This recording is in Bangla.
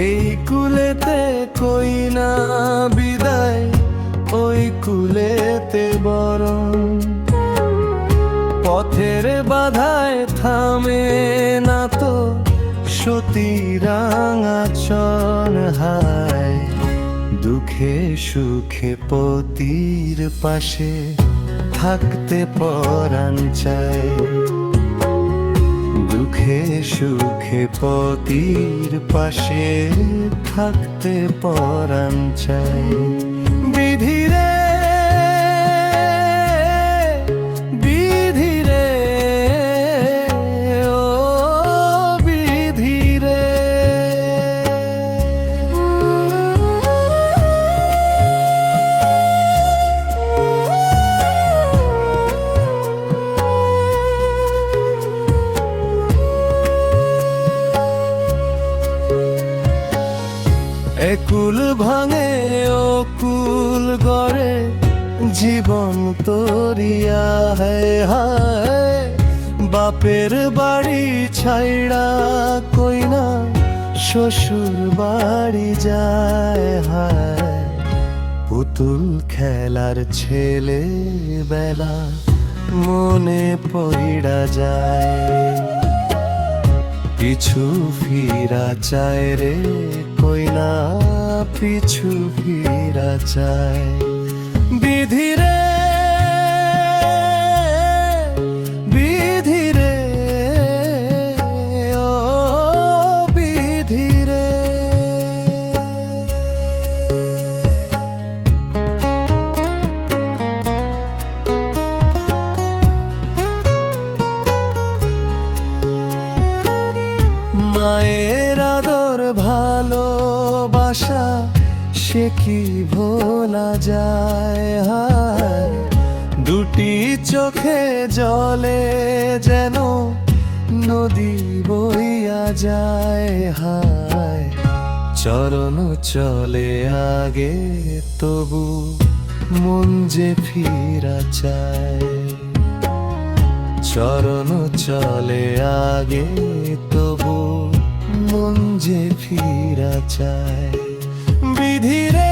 এই কুলেতে কই না বিদায়, ওই কুলেতে বরণ। পথের বাধায় থামে না তো সতী রাঙাচরণ। হায় দুঃখে সুখে পতির পাশে থাকতে পরাণ চায়। দুঃখে সুখে পতির পাশে থাকতে পরাণ চায়। বিধিরে বিধিরে ও বিধিরে। একুল ভাঙে ও কুল গড়ে, জীবন তরিয়া হায় হায়। বাপের বাড়ি ছাইড়া কই না শ্বশুর বাড়ি যায়। হায় পুতুল খেলার ছেলে বেলা মনে পইড়া যায়। পিছু ফিরা চায় রে কই না, পিছু ফিরা চায়। বিধিরে বিধিরে ও বিধিরে। মায়ের আদর ভালোবাসা সে কি ভোলা যায়। হায় দুটি চোখে জলে যেন নদী বইয়া যায়। হায় চরণ চলে আগে তবু মন যে ফিরা চায়। চরণ চলে আগে তবু মন যে ফিরা চায়। বিধিরে